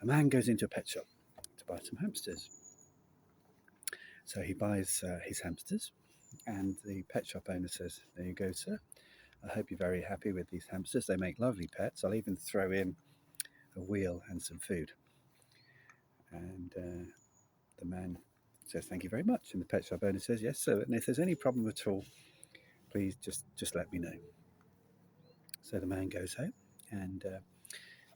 A man goes into a pet shop to buy some hamsters. So he buys his hamsters, and the pet shop owner says, "There you go, sir. I hope you're very happy with these hamsters. They make lovely pets. I'll even throw in a wheel and some food." And the man says, "Thank you very much." And the pet shop owner says, "Yes, sir. And if there's any problem at all, please just let me know." So the man goes home and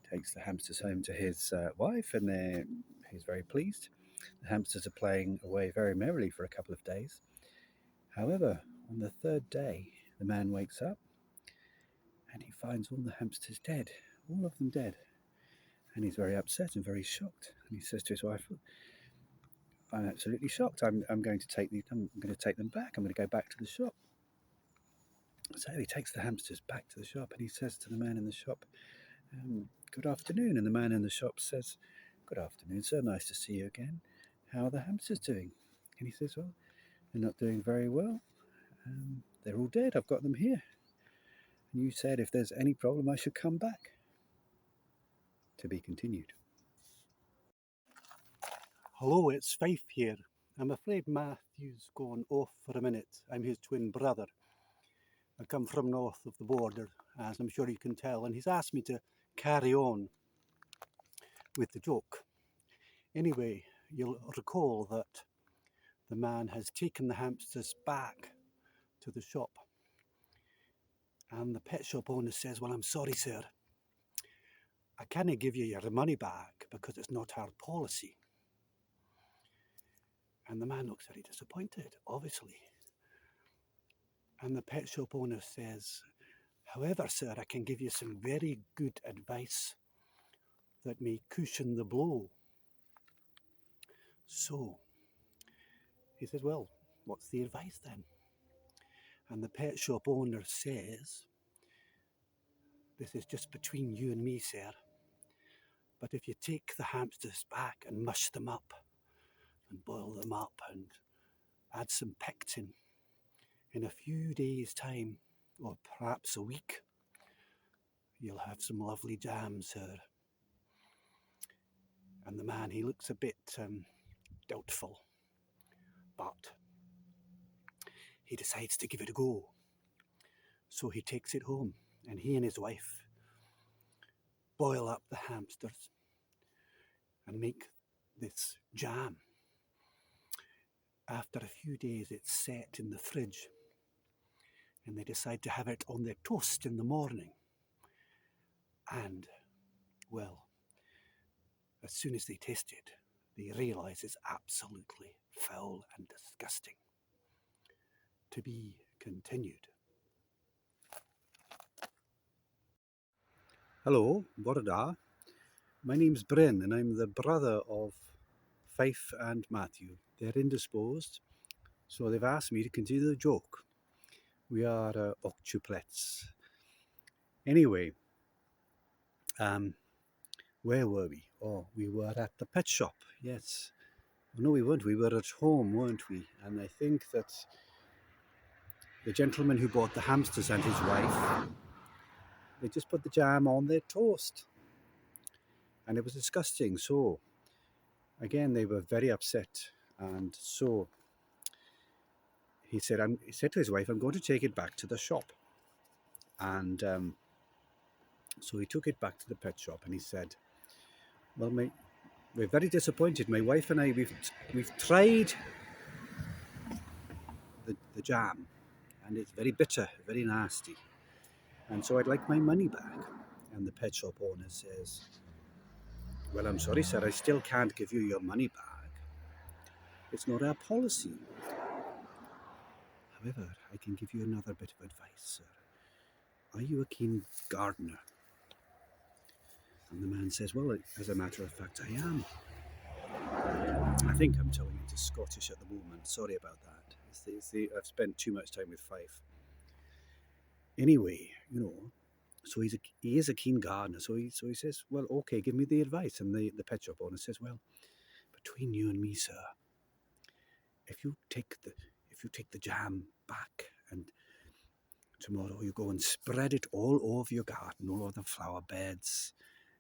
takes the hamsters home to his wife, and he's very pleased. The hamsters are playing away very merrily for a couple of days. However, on the third day, the man wakes up and he finds all the hamsters dead, all of them dead. And he's very upset and very shocked. And he says to his wife, "I'm absolutely shocked. I'm going to take them back. I'm going to go back to the shop." So he takes the hamsters back to the shop and he says to the man in the shop, "Good afternoon." And the man in the shop says, "Good afternoon, sir. Nice to see you again. How are the hamsters doing?" And he says, "Well, they're not doing very well. They're all dead. I've got them here. And you said if there's any problem, I should come back." To be continued. Hello, it's Fife here. I'm afraid Matthew's gone off for a minute. I'm his twin brother. I come from north of the border, as I'm sure you can tell, and he's asked me to carry on with the joke. Anyway, you'll recall that the man has taken the hamsters back to the shop, and the pet shop owner says, "Well, I'm sorry, sir. I can't give you your money back because it's not our policy." And the man looks very disappointed, obviously. And the pet shop owner says, "However, sir, I can give you some very good advice that may cushion the blow." So he says, "Well, what's the advice then?" And the pet shop owner says, "This is just between you and me, sir, but if you take the hamsters back and mush them up and boil them up and add some pectin, in a few days' time, or perhaps a week, you'll have some lovely jam, sir." And the man, he looks a bit doubtful, but he decides to give it a go. So he takes it home, and he and his wife boil up the hamsters and make this jam. After a few days, it's set in the fridge, and they decide to have it on their toast in the morning. And, well, as soon as they taste it, they realise it's absolutely foul and disgusting. To be continued. Hello, Borda. My name's Bryn, and I'm the brother of Fife and Matthew. They're indisposed, so they've asked me to continue the joke. We are octuplets. Anyway, where were we? Oh, we were at the pet shop, yes. No, we weren't. We were at home, weren't we? And I think that the gentleman who bought the hamsters and his wife, they just put the jam on their toast. And it was disgusting. So, again, they were very upset. And so he said to his wife, "I'm going to take it back to the shop." And so he took it back to the pet shop and he said, "Well, we're very disappointed. My wife and I, we've tried the jam, and it's very bitter, very nasty. And so I'd like my money back." And the pet shop owner says, "Well, I'm sorry, sir, I still can't give you your money back. It's not our policy. However, I can give you another bit of advice, sir. Are you a keen gardener?" And the man says, "Well, as a matter of fact, I am." I think I'm turning into Scottish at the moment. Sorry about that. I've spent too much time with Fife. Anyway, so he is a keen gardener. So he says, "Well, okay, give me the advice." And the pet shop owner says, "Well, between you and me, sir, if you take the jam back and tomorrow you go and spread it all over your garden, all over the flower beds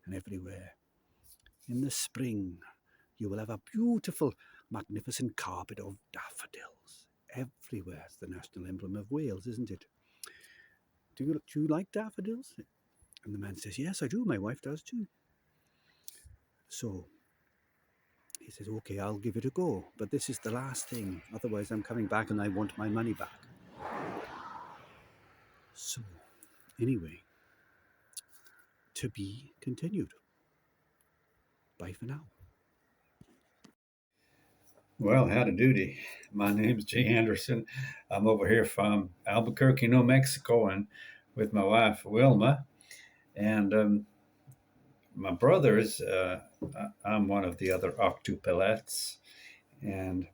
and everywhere, In the spring, you will have a beautiful, magnificent carpet of daffodils everywhere. It's the national emblem of Wales, isn't it? Do you like daffodils? And the man says, yes, I do. My wife does too. So he says, okay, I'll give it a go. But this is the last thing. Otherwise, I'm coming back and I want my money back. So, anyway, to be continued. Bye for now. Well, howdy doody. My name's Jay Anderson. I'm over here from Albuquerque, New Mexico, and with my wife Wilma. And my brothers, I'm one of the other octuplets. And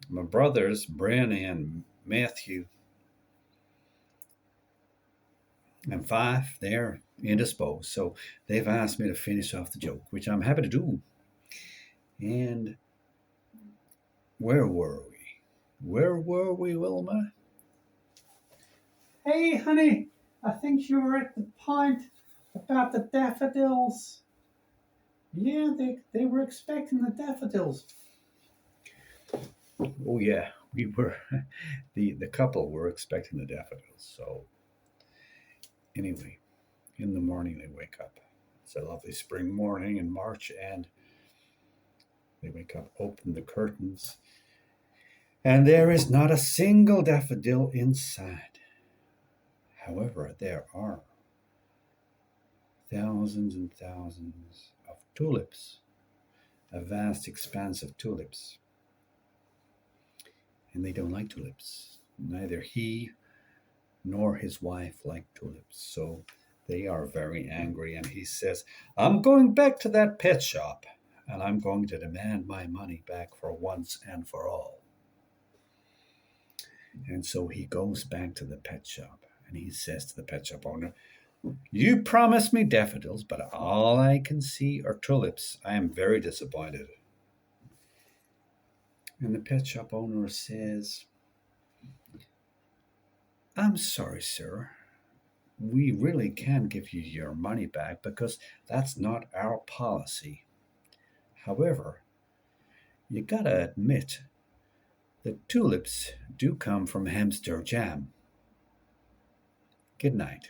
my brothers, Bren and Matthew, and Fife, they're indisposed. So they've asked me to finish off the joke, which I'm happy to do. And where were we? Where were we, Wilma? Hey, honey, I think you were at the point about the daffodils. Yeah, they were expecting the daffodils. Oh yeah, we were. The couple were expecting the daffodils. So anyway, in the morning they wake up. It's a lovely spring morning in March, and they wake up, open the curtains, and there is not a single daffodil inside. However, there are thousands and thousands of tulips, a vast expanse of tulips. And they don't like tulips. Neither he nor his wife like tulips. So they are very angry. And he says, I'm going back to that pet shop and I'm going to demand my money back for once and for all. And so he goes back to the pet shop and he says to the pet shop owner, you promised me daffodils, but all I can see are tulips. I am very disappointed. And the pet shop owner says, I'm sorry, sir. We really can't give you your money back because that's not our policy. However, you gotta admit that tulips do come from hamster jam. Good night.